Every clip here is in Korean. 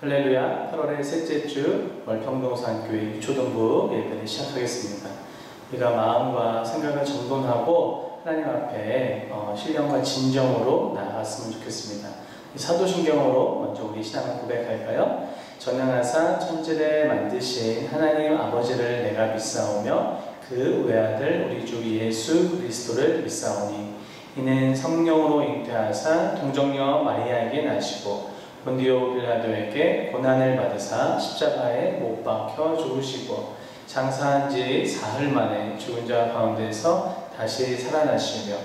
할렐루야, 8월의 셋째 주 월평동산교회 초등부 예배를 시작하겠습니다. 우리가 마음과 생각을 정돈하고 하나님 앞에 신령과 진정으로 나아갔으면 좋겠습니다. 사도신경으로 먼저 우리 신앙을 고백할까요? 전능하사 천지를 만드신 하나님 아버지를 내가 믿사오며 그 외아들 우리 주 예수 그리스도를 믿사오니 이는 성령으로 잉태하사 동정녀 마리아에게 나시고 본디오 빌라도에게 고난을 받으사 십자가에 못 박혀 죽으시고 장사한 지 사흘 만에 죽은 자 가운데서 다시 살아나시며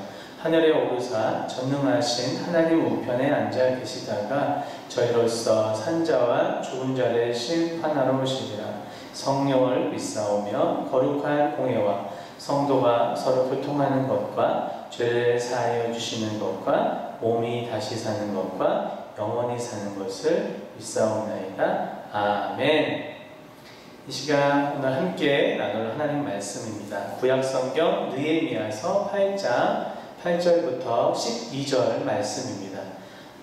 하늘에 오르사 전능하신 하나님 우편에 앉아 계시다가 저희로서 산자와 죽은 자를 심판하러 오시리라. 성령을 믿사오며 거룩한 공예와 성도가 서로 교통하는 것과 죄를 사하여 주시는 것과 몸이 다시 사는 것과 영원히 사는 것을 믿사옵나이다. 아멘. 이 시간 오늘 함께 나눌 하나님 말씀입니다. 구약성경 느헤미야서 8장 8절부터 12절 말씀입니다.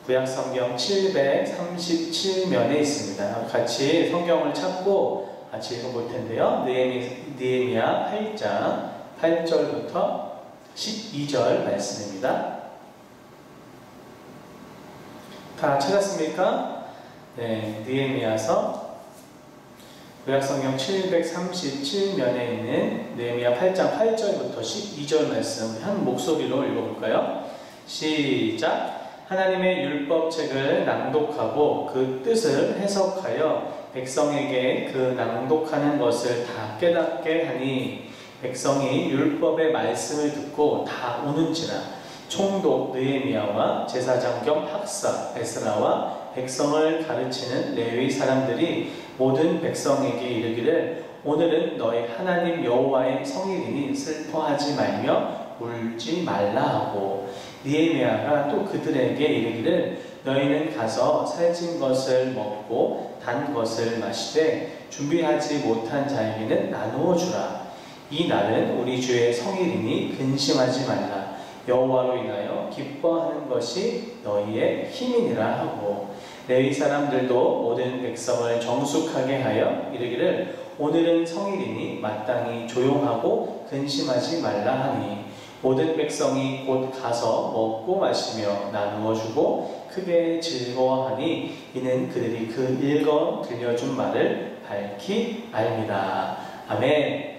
구약성경 737면에 있습니다. 같이 성경을 찾고 같이 읽어볼 텐데요. 느헤미야 8장 8절부터 12절 말씀입니다. 다 찾았습니까? 네, 느헤미야서 구약성경 737면에 있는 느헤미야 8장 8절부터 12절 말씀 한 목소리로 읽어볼까요? 시작! 하나님의 율법책을 낭독하고 그 뜻을 해석하여 백성에게 그 낭독하는 것을 다 깨닫게 하니 백성이 율법의 말씀을 듣고 다 우는지라. 총독 느헤미야와 제사장 겸 학사 에스라와 백성을 가르치는 레위 사람들이 모든 백성에게 이르기를 오늘은 너희 하나님 여호와의 성일이니 슬퍼하지 말며 울지 말라 하고 느헤미야가 또 그들에게 이르기를 너희는 가서 살찐 것을 먹고 단 것을 마시되 준비하지 못한 자에게는 나누어 주라. 이 날은 우리 주의 성일이니 근심하지 말라. 여호와로 인하여 기뻐하는 것이 너희의 힘이니라 하고 레위 사람들도 모든 백성을 정숙하게 하여 이르기를 오늘은 성일이니 마땅히 조용하고 근심하지 말라 하니 모든 백성이 곧 가서 먹고 마시며 나누어 주고 크게 즐거워하니 이는 그들이 그 읽어 들려준 말을 밝히 알미라. 아멘.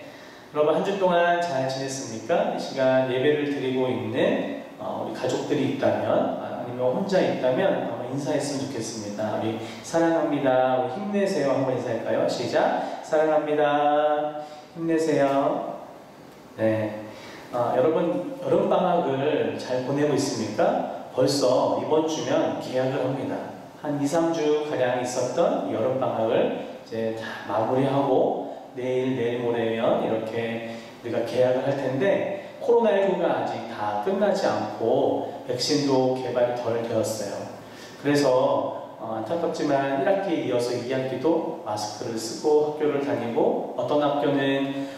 여러분 한 주 동안 잘 지냈습니까? 이 시간 예배를 드리고 있는 우리 가족들이 있다면 아니면 혼자 있다면 인사했으면 좋겠습니다. 우리 사랑합니다. 우리 힘내세요. 한번 인사할까요? 시작! 사랑합니다. 힘내세요. 네. 여러분 여름방학을 잘 보내고 있습니까? 벌써 이번 주면 개학을 합니다. 한 2, 3주 가량 있었던 여름방학을 이제 다 마무리하고 내일 모레면 이렇게 우리가 개학을 할 텐데 코로나19가 아직 다 끝나지 않고 백신도 개발이 덜 되었어요. 그래서 안타깝지만 1학기에 이어서 2학기도 마스크를 쓰고 학교를 다니고 어떤 학교는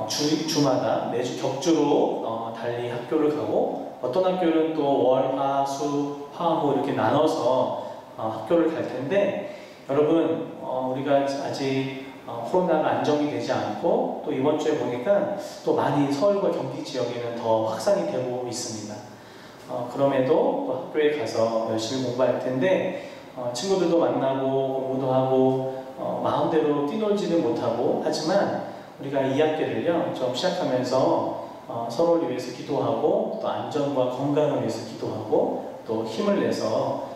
주마다 매주 격주로 달리 학교를 가고 어떤 학교는 또 월, 화, 수, 화, 목 이렇게 나눠서 학교를 갈 텐데 여러분 우리가 아직 코로나가 안정이 되지 않고 또 이번 주에 보니까 또 많이 서울과 경기 지역에는 더 확산이 되고 있습니다. 그럼에도 또 학교에 가서 열심히 공부할 텐데 친구들도 만나고 공부도 하고 마음대로 뛰놀지는 못하고 하지만 우리가 2학기를요 좀 시작하면서 서로를 위해서 기도하고 또 안전과 건강을 위해서 기도하고 또 힘을 내서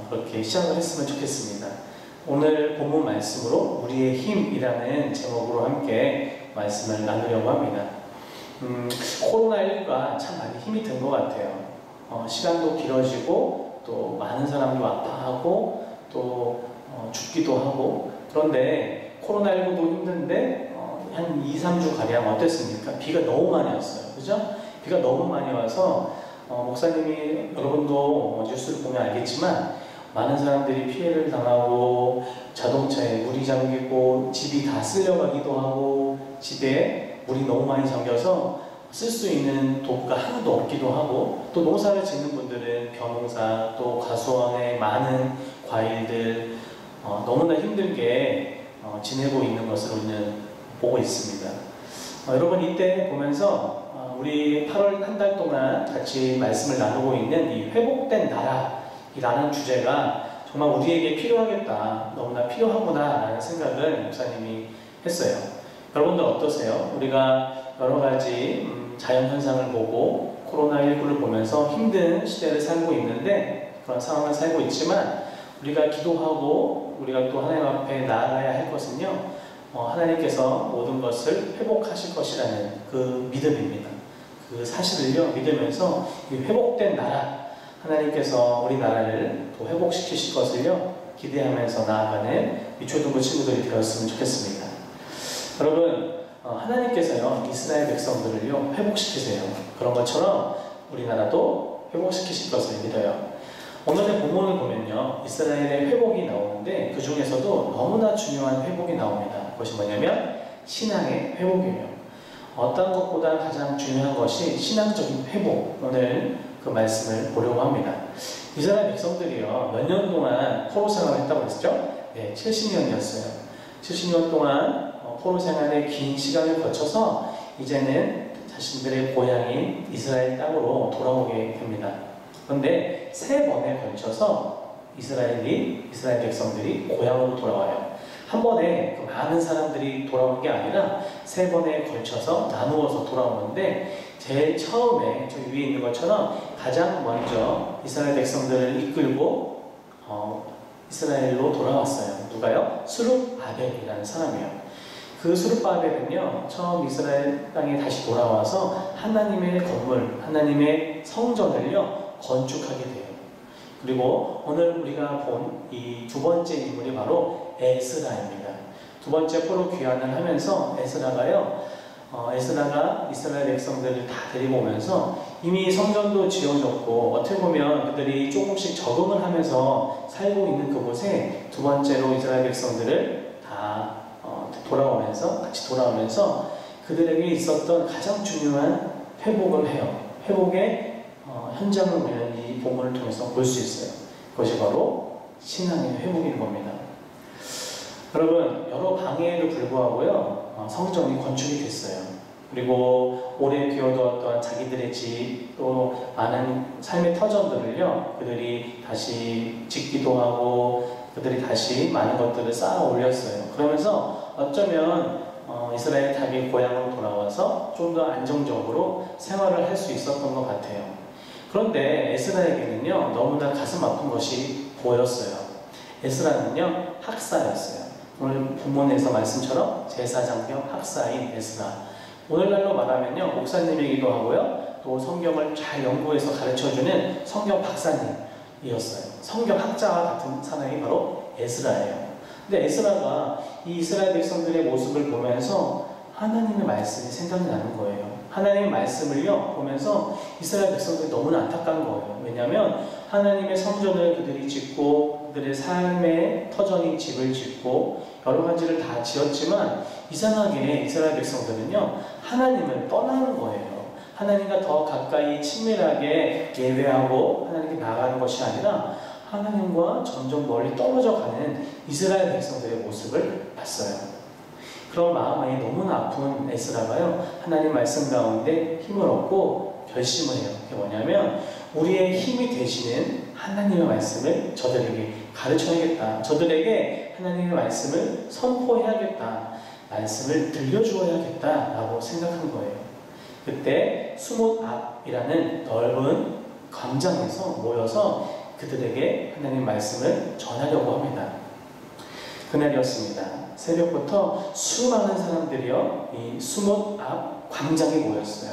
그렇게 시작을 했으면 좋겠습니다. 오늘 본문 말씀으로 우리의 힘이라는 제목으로 함께 말씀을 나누려고 합니다. 코로나19가 참 많이 힘이 든 것 같아요. 시간도 길어지고 또 많은 사람도 아파하고 또 죽기도 하고 그런데 코로나19도 힘든데 한 2, 3주 가량 어땠습니까? 비가 너무 많이 왔어요. 그죠? 비가 너무 많이 와서 목사님이 여러분도 뉴스를 보면 알겠지만 많은 사람들이 피해를 당하고 자동차에 물이 잠기고 집이 다 쓸려가기도 하고 집에 물이 너무 많이 잠겨서 쓸 수 있는 도구가 하나도 없기도 하고 또 농사를 짓는 분들은 벼농사 또 과수원에 많은 과일들 너무나 힘들게 지내고 있는 것으로 우리는 보고 있습니다. 여러분 이때 보면서 우리 8월 한 달 동안 같이 말씀을 나누고 있는 이 회복된 나라라는 주제가 정말 우리에게 필요하겠다, 너무나 필요하구나 라는 생각을 목사님이 했어요. 여러분들 어떠세요? 우리가 여러 가지 자연현상을 보고 코로나19를 보면서 힘든 시대를 살고 있는데, 그런 상황을 살고 있지만 우리가 기도하고 우리가 또 하나님 앞에 나아가야 할 것은요, 하나님께서 모든 것을 회복하실 것이라는 그 믿음입니다. 그 사실을요 믿으면서 이 회복된 나라, 하나님께서 우리 나라를 또 회복시키실 것을요 기대하면서 나아가는 미초등부 친구들이 되었으면 좋겠습니다. 여러분, 하나님께서요 이스라엘 백성들을요 회복시키세요. 그런 것처럼 우리나라도 회복시키실 것을 믿어요. 오늘의 본문을 보면요 이스라엘의 회복이 나오는데, 그 중에서도 너무나 중요한 회복이 나옵니다. 그것이 뭐냐면 신앙의 회복이에요. 어떤 것보다 가장 중요한 것이 신앙적인 회복. 오늘 그 말씀을 보려고 합니다. 이스라엘 백성들이요 몇 년 동안 포로 생활을 했다고 그랬죠? 네, 70년이었어요. 70년 동안 포로 생활의 긴 시간을 거쳐서 이제는 자신들의 고향인 이스라엘 땅으로 돌아오게 됩니다. 그런데 3번에 걸쳐서 이스라엘 백성들이 고향으로 돌아와요. 한 번에 그 많은 사람들이 돌아오는 게 아니라 3번에 걸쳐서 나누어서 돌아오는데, 제일 처음에 저기 위에 있는 것처럼 가장 먼저 이스라엘 백성들을 이끌고 이스라엘로 돌아왔어요. 누가요? 스룹바벨이라는 사람이에요. 그 스룹바벨은요 처음 이스라엘 땅에 다시 돌아와서 하나님의 건물, 하나님의 성전을요 건축하게 돼요. 그리고 오늘 우리가 본 이 두 번째 인물이 바로 에스라입니다. 두 번째 포로 귀환을 하면서 에스라가 이스라엘 백성들을 다 데리고 오면서 이미 성전도 지어졌고 어떻게 보면 그들이 조금씩 적응을 하면서 살고 있는 그곳에 두 번째로 이스라엘 백성들을 다 같이 돌아오면서 그들에게 있었던 가장 중요한 회복을 해요. 회복의 현장을 우리는 이 본문을 통해서 볼 수 있어요. 그것이 바로 신앙의 회복인 겁니다. 여러분, 여러 방해에도 불구하고요 성전이 건축이 됐어요. 그리고 오래 비워두었던 자기들의 집, 또 많은 삶의 터전들을요 그들이 다시 짓기도 하고 그들이 다시 많은 것들을 쌓아 올렸어요. 그러면서 어쩌면 이스라엘 탑이 고향으로 돌아와서 좀 더 안정적으로 생활을 할 수 있었던 것 같아요. 그런데 에스라에게는요 너무나 가슴 아픈 것이 보였어요. 에스라는요 학사였어요. 오늘 본문에서 말씀처럼 제사장겸 학사인 에스라. 오늘날로 말하면요 목사님이기도 하고요 또 성경을 잘 연구해서 가르쳐주는 성경 박사님이었어요. 성경 학자와 같은 사람이 바로 에스라예요. 근데 에스라가 이 이스라엘 백성들의 모습을 보면서 하나님의 말씀이 생각이 나는 거예요. 하나님의 말씀을요 보면서 이스라엘 백성들이 너무나 안타까운 거예요. 왜냐하면 하나님의 성전을 그들이 짓고 그들의 삶의 터전인 집을 짓고 여러 가지를 다 지었지만 이상하게 이스라엘 백성들은요 하나님을 떠나는 거예요. 하나님과 더 가까이 친밀하게 예배하고 하나님께 나아가는 것이 아니라 하나님과 점점 멀리 떨어져 가는 이스라엘 백성들의 모습을 봤어요. 그런 마음이 너무나 아픈 에스라가요 하나님 말씀 가운데 힘을 얻고 결심을 해요. 그게 뭐냐면 우리의 힘이 되시는 하나님의 말씀을 저들에게 가르쳐야겠다. 저들에게 하나님의 말씀을 선포해야겠다. 말씀을 들려주어야겠다 라고 생각한 거예요. 그때 수못 앞이라는 넓은 광장에서 모여서 그들에게 하나님 말씀을 전하려고 합니다. 그날이었습니다. 새벽부터 수많은 사람들이요 이 수못 앞 광장에 모였어요.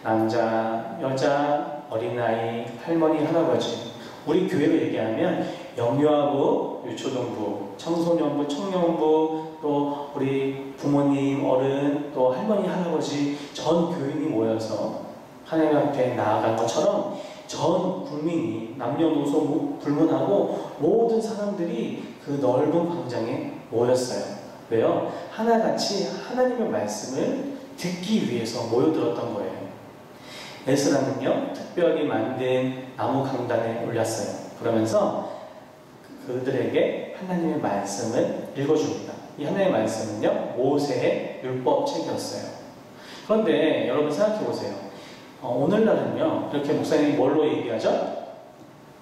남자, 여자, 어린아이, 할머니, 할아버지. 우리 교회로 얘기하면 영유아부, 유초등부, 청소년부, 청년부, 또 우리 부모님, 어른, 또 할머니, 할아버지 전 교인이 모여서 하나님 앞에 나아간 것처럼 전 국민이 남녀노소 불문하고 모든 사람들이 그 넓은 광장에 모였어요. 왜요? 하나같이 하나님의 말씀을 듣기 위해서 모여들었던 거예요. 에스라는요 특별히 만든 나무 강단에 올랐어요. 그러면서 그들에게 하나님의 말씀을 읽어줍니다. 이 하나님의 말씀은요, 모세의 율법책이었어요. 그런데 여러분 생각해 보세요. 오늘날은요, 이렇게 목사님이 뭘로 얘기하죠?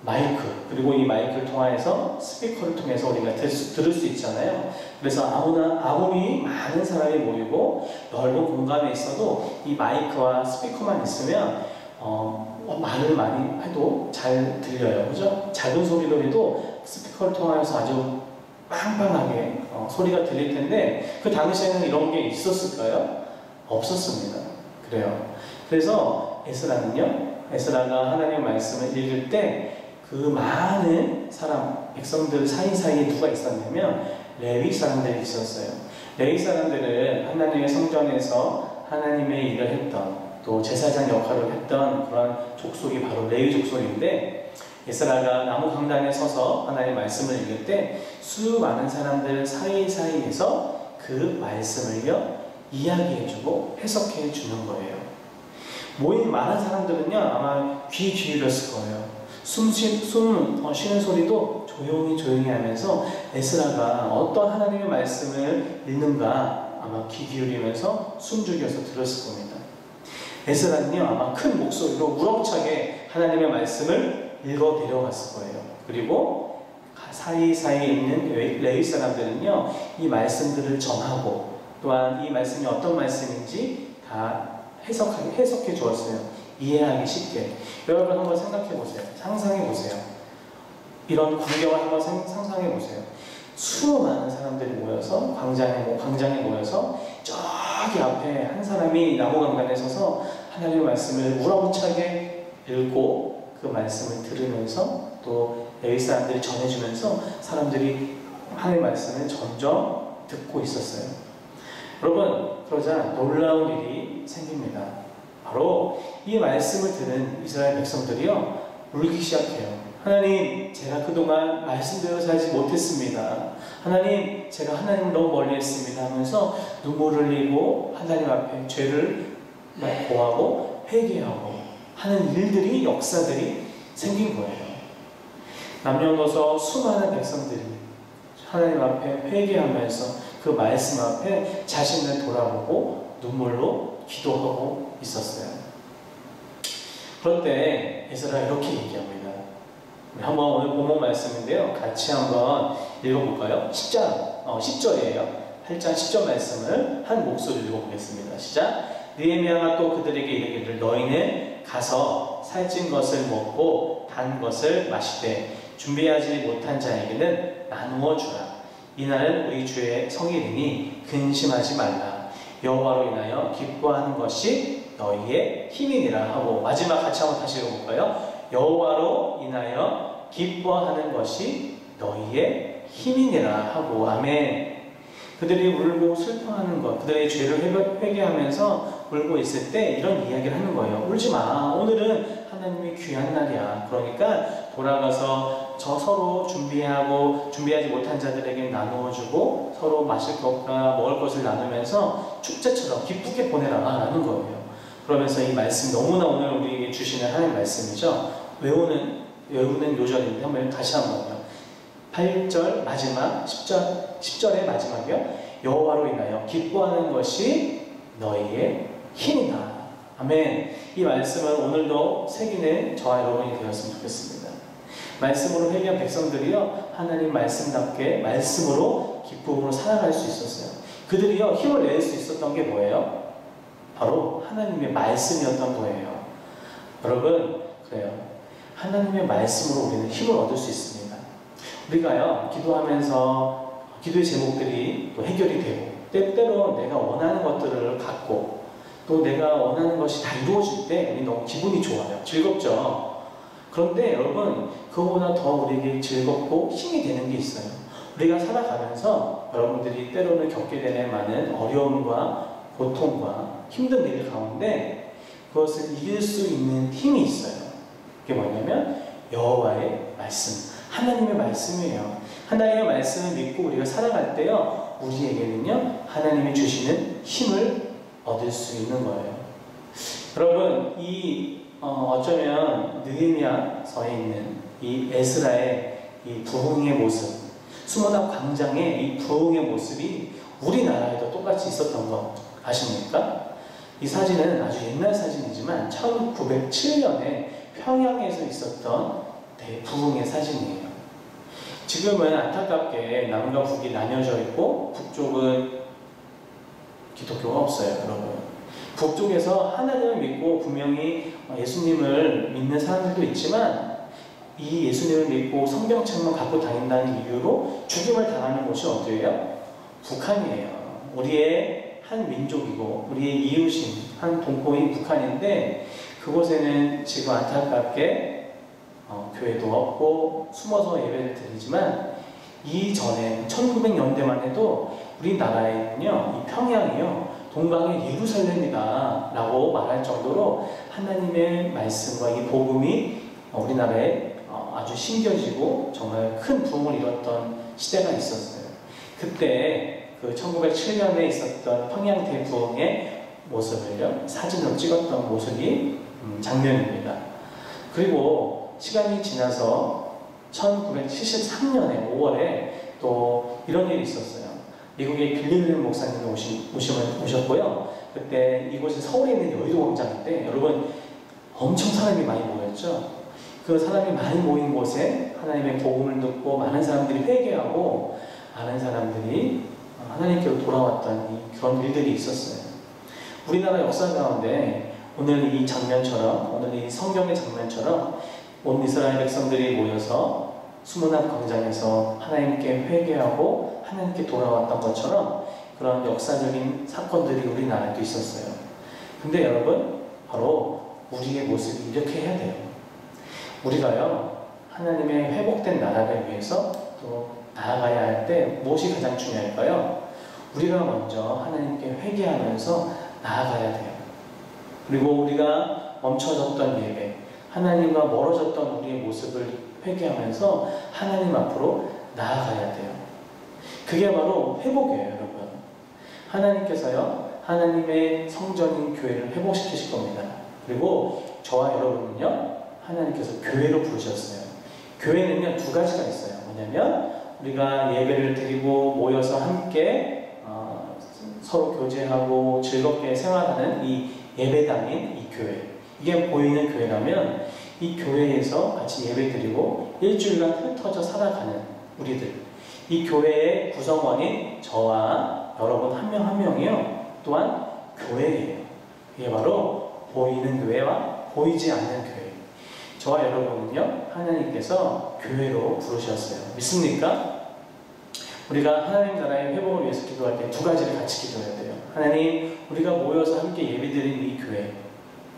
마이크, 그리고 이 마이크를 통해서 스피커를 통해서 우리가 들을 수 있잖아요. 그래서 아무리 많은 사람이 모이고 넓은 공간에 있어도 이 마이크와 스피커만 있으면 말을 많이 해도 잘 들려요. 그죠? 작은 소리로 해도 스피커를 통해서 아주 빵빵하게 소리가 들릴 텐데, 그 당시에는 이런 게 있었을까요? 없었습니다. 그래요. 그래서 에스라가 하나님의 말씀을 읽을 때 그 많은 사람, 백성들 사이사이에 누가 있었냐면 레위 사람들이 있었어요. 레위 사람들은 하나님의 성전에서 하나님의 일을 했던, 또 제사장 역할을 했던 그런 족속이 바로 레위 족속인데, 에스라가 나무 강단에 서서 하나님의 말씀을 읽을 때 수많은 사람들 사이사이에서 그 말씀을요 이야기해주고 해석해주는 거예요. 모인 많은 사람들은요 아마 귀 기울였을 거예요. 숨 쉬는 소리도 조용히 하면서 에스라가 어떤 하나님의 말씀을 읽는가 아마 귀 기울이면서 숨죽여서 들었을 겁니다. 에스라는요 아마 큰 목소리로 우렁차게 하나님의 말씀을 읽어 내려갔을 거예요. 그리고 사이사이에 있는 레위 사람들은요 이 말씀들을 전하고, 또한 이 말씀이 어떤 말씀인지 다 해석해 주었어요. 이해하기 쉽게. 여러분 한번 생각해 보세요. 상상해 보세요. 이런 광경을 한번 상상해 보세요. 수많은 사람들이 모여서 광장에 모여서 저기 앞에 한 사람이 나무 강단에 서서 하나님의 말씀을 우렁차게 읽고 그 말씀을 들으면서 또 레위 사람들이 전해주면서 사람들이 하나님의 말씀을 점점 듣고 있었어요. 여러분, 그러자 놀라운 일이 생깁니다. 바로 이 말씀을 들은 이스라엘 백성들이요 울기 시작해요. 하나님, 제가 그동안 말씀대로 살지 못했습니다. 하나님, 제가 하나님을 너무 멀리 했습니다 하면서 눈물을 흘리고 하나님 앞에 죄를 고하고 회개하고 하는 일들이, 역사들이 생긴 거예요. 남녀노소 수많은 백성들이 하나님 앞에 회개하면서 그 말씀 앞에 자신을 돌아보고 눈물로 기도하고 있었어요. 그런데 에스라 이렇게 얘기합니다. 한번 오늘 본문 말씀인데요. 같이 한번 읽어볼까요? 10절이에요. 8장 10절 말씀을 한 목소리로 읽어보겠습니다. 시작! 느헤미야가 또 그들에게 이르기를 너희는 가서 살찐 것을 먹고 단 것을 마시되 준비하지 못한 자에게는 나누어 주라. 이날은 우리 주의 성일이니 근심하지 말라. 여호와로 인하여 기뻐하는 것이 너희의 힘이니라 하고, 마지막 같이 한번 다시 읽어볼까요? 여호와로 인하여 기뻐하는 것이 너희의 힘이니라 하고. 아멘. 그들이 울고 슬퍼하는 것, 그들의 죄를 회개하면서 울고 있을 때 이런 이야기를 하는 거예요. 울지 마. 오늘은 하나님의 귀한 날이야. 그러니까 돌아가서 서로 준비하지 못한 자들에게 나누어주고 서로 마실 것과 먹을 것을 나누면서 축제처럼 기쁘게 보내라 라는 거예요. 그러면서 이 말씀 너무나 오늘 우리에게 주시는 하나님의 말씀이죠. 외우는 요절인데 한번 다시 한번요. 8절 마지막 10절의 마지막이요. 여호와로 인하여 기뻐하는 것이 너희의 힘이다. 아멘. 이 말씀은 오늘도 새기는 저와 여러분이 되었으면 좋겠습니다. 말씀으로 회개한 백성들이요 하나님 말씀답게 말씀으로 기쁨으로 살아갈 수 있었어요. 그들이요 힘을 낼 수 있었던 게 뭐예요? 바로 하나님의 말씀이었던 거예요. 여러분, 그래요. 하나님의 말씀으로 우리는 힘을 얻을 수 있습니다. 우리가요 기도하면서 기도의 제목들이 또 해결이 되고, 때때로 내가 원하는 것들을 갖고 또 내가 원하는 것이 다 이루어질 때 우리 너무 기분이 좋아요. 즐겁죠. 그런데 여러분, 그거보다 더 우리에게 즐겁고 힘이 되는 게 있어요. 우리가 살아가면서 여러분들이 때로는 겪게 되는 많은 어려움과 고통과 힘든 일 가운데 그것을 이길 수 있는 힘이 있어요. 그게 뭐냐면 여호와의 말씀, 하나님의 말씀이에요. 하나님의 말씀을 믿고 우리가 살아갈 때요 우리에게는요 하나님이 주시는 힘을 얻을 수 있는 거예요. 여러분, 어쩌면 느헤미야서에 있는 이 에스라의 이 부흥의 모습, 수문학 광장의 이 부흥의 모습이 우리나라에도 똑같이 있었던 거 아십니까? 이 사진은 아주 옛날 사진이지만 1907년에 평양에서 있었던 대부흥의 사진이에요. 지금은 안타깝게 남과 북이 나뉘어져 있고 북쪽은 기독교가 없어요, 여러분. 북쪽에서 하나님을 믿고 분명히 예수님을 믿는 사람들도 있지만 이 예수님을 믿고 성경책만 갖고 다닌다는 이유로 죽임을 당하는 곳이 어디예요? 북한이에요. 우리의 한 민족이고 우리의 이웃인 한 동포인 북한인데 그곳에는 지금 안타깝게 교회도 없고 숨어서 예배를 드리지만 이전에 1900년대만 해도 우리나라에는요, 이 평양이요, 동방의 예루살렘이다 라고 말할 정도로 하나님의 말씀과 이 복음이 우리나라에 아주 심겨지고 정말 큰 부흥을 이뤘던 시대가 있었어요. 그때 그 1907년에 있었던 평양 대부흥의 모습을요, 사진으로 찍었던 모습이 장면입니다. 그리고 시간이 지나서 1973년에 5월에 또 이런 일이 있었어요. 미국의 빌리그램 목사님이 오셨고요. 그때 이곳이 서울에 있는 여의도 광장인데 여러분 엄청 사람이 많이 모였죠. 그 사람이 많이 모인 곳에 하나님의 복음을 듣고 많은 사람들이 회개하고 많은 사람들이 하나님께로 돌아왔던 그런 일들이 있었어요. 우리나라 역사 가운데 오늘 이 장면처럼, 오늘 이 성경의 장면처럼 온 이스라엘 백성들이 모여서 수문학 광장에서 하나님께 회개하고 하나님께 돌아왔던 것처럼 그런 역사적인 사건들이 우리나라에도 있었어요. 근데 여러분, 바로 우리의 모습이 이렇게 해야 돼요. 우리가요, 하나님의 회복된 나라를 위해서 또 나아가야 할 때 무엇이 가장 중요할까요? 우리가 먼저 하나님께 회개하면서 나아가야 돼요. 그리고 우리가 멈춰졌던 예배, 하나님과 멀어졌던 우리의 모습을 회개하면서 하나님 앞으로 나아가야 돼요. 그게 바로 회복이에요, 여러분. 하나님께서요, 하나님의 성전인 교회를 회복시키실 겁니다. 그리고 저와 여러분은요, 하나님께서 교회로 부르셨어요. 교회는요, 두 가지가 있어요. 뭐냐면 우리가 예배를 드리고 모여서 함께 서로 교제하고 즐겁게 생활하는 이 예배당인 이 교회, 이게 보이는 교회라면 이 교회에서 같이 예배드리고 일주일간 흩어져 살아가는 우리들, 이 교회의 구성원인 저와 여러분 한 명 한 명이요, 또한 교회예요. 이게 바로 보이는 교회와 보이지 않는 교회. 저와 여러분은요, 하나님께서 교회로 부르셨어요. 믿습니까? 우리가 하나님 나라의 회복을 위해서 기도할 때 두 가지를 같이 기도해야 돼요. 하나님, 우리가 모여서 함께 예배드리는 이 교회,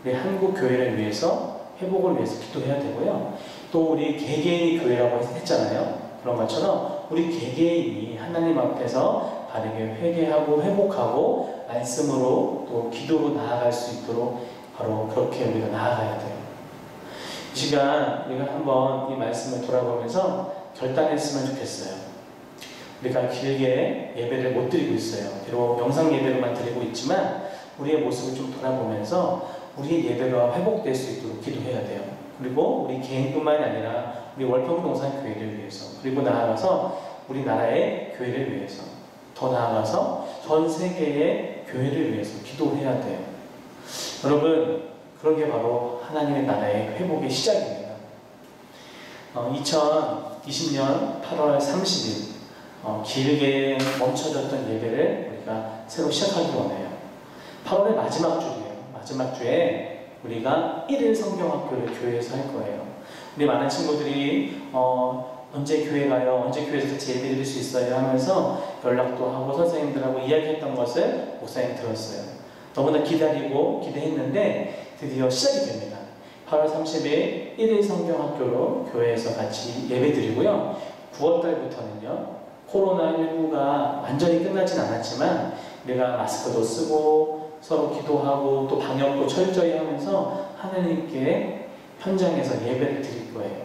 우리 한국 교회를 위해서, 회복을 위해서 기도해야 되고요. 또 우리 개개인이 교회라고 했잖아요. 그런 것처럼 우리 개개인이 하나님 앞에서 바르게 회개하고 회복하고 말씀으로 또 기도로 나아갈 수 있도록 바로 그렇게 우리가 나아가야 돼요. 이 시간 우리가 한번 이 말씀을 돌아보면서 결단했으면 좋겠어요. 우리가 길게 예배를 못 드리고 있어요. 비록 영상 예배로만 드리고 있지만 우리의 모습을 좀 돌아보면서 우리의 예배가 회복될 수 있도록 기도해야 돼요. 그리고 우리 개인뿐만이 아니라 우리 월평동산 교회를 위해서, 그리고 나아가서 우리나라의 교회를 위해서, 더 나아가서 전 세계의 교회를 위해서 기도해야 돼요. 여러분, 그런 게 바로 하나님의 나라의 회복의 시작입니다. 2020년 8월 30일 길게 멈춰졌던 예배를 우리가 새로 시작하기 원해요. 8월의 마지막 주예요. 마지막 주에 우리가 1일 성경학교를 교회에서 할 거예요. 우리 많은 친구들이 언제 교회 가요? 언제 교회에서 같이 예배 드릴 수 있어요? 하면서 연락도 하고 선생님들하고 이야기했던 것을 목사님 들었어요. 너무나 기다리고 기대했는데 드디어 시작이 됩니다. 8월 30일 1일 성경학교로 교회에서 같이 예배 드리고요. 9월달부터는요, 코로나19가 완전히 끝나진 않았지만 우리가 마스크도 쓰고 서로 기도하고 또 방역도 철저히 하면서 하나님께 현장에서 예배를 드릴 거예요.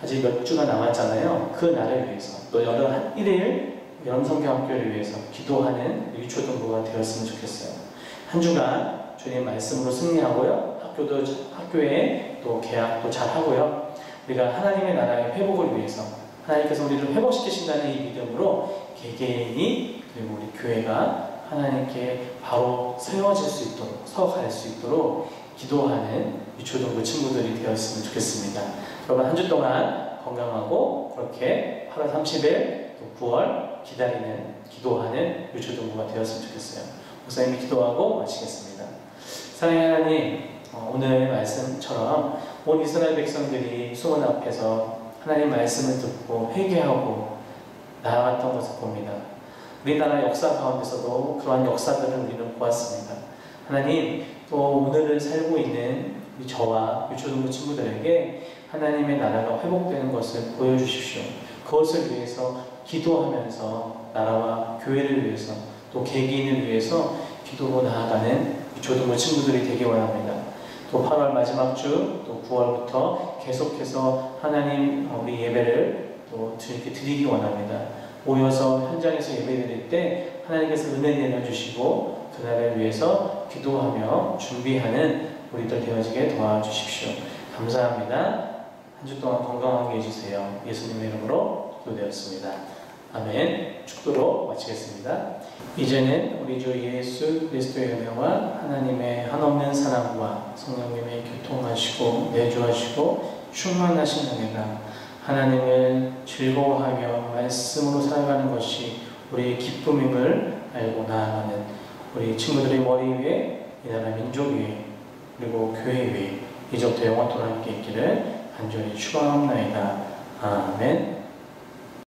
아직 몇 주가 남았잖아요. 그 날을 위해서 또 여러 1일 연성경학교를 위해서 기도하는 유초등부가 되었으면 좋겠어요. 한 주간 주님 말씀으로 승리하고요. 학교에 또 계약도 잘 하고요. 우리가 하나님의 나라의 회복을 위해서 하나님께서 우리를 회복시키신다는 이 믿음으로 개개인이 그리고 우리 교회가 하나님께 바로 세워질 수 있도록, 서갈 수 있도록 기도하는 유초등부 친구들이 되었으면 좋겠습니다. 여러분 한 주 동안 건강하고 그렇게 8월 30일 또 9월 기다리는 기도하는 유초등부가 되었으면 좋겠어요. 목사님이 기도하고 마치겠습니다. 사랑하는 하나님, 오늘 말씀처럼 온 이스라엘 백성들이 수원 앞에서 하나님 말씀을 듣고 회개하고 나아갔던 것을 봅니다. 우리나라 역사 가운데서도 그러한 역사들을 우리는 보았습니다. 하나님, 또 오늘을 살고 있는 저와 유초등부 친구들에게 하나님의 나라가 회복되는 것을 보여주십시오. 그것을 위해서 기도하면서 나라와 교회를 위해서 또 개개인을 위해서 기도로 나아가는 유초등부 친구들이 되기 원합니다. 또 8월 마지막 주, 또 9월부터 계속해서 하나님 우리 예배를 또 주님께 드리기 원합니다. 모여서 현장에서 예배드릴 때 하나님께서 은혜 내려주시고 그날을 위해서 기도하며 준비하는 우리들 되어지게 도와주십시오. 감사합니다. 한 주 동안 건강하게 해주세요. 예수님의 이름으로 기도되었습니다. 아멘. 축도로 마치겠습니다. 이제는 우리 주 예수 그리스도의 은혜와 하나님의 한없는 사랑과 성령님의 교통하시고 내주하시고 충만하신 은혜가 하나님을 즐거워하며 말씀으로 살아가는 것이 우리의 기쁨임을 알고 나아가는 우리 친구들의 머리 위에 이 나라 민족 위에 그리고 교회 위에 이제부터 영원토록 함께 있기를 간절히 축원합니다. 아멘.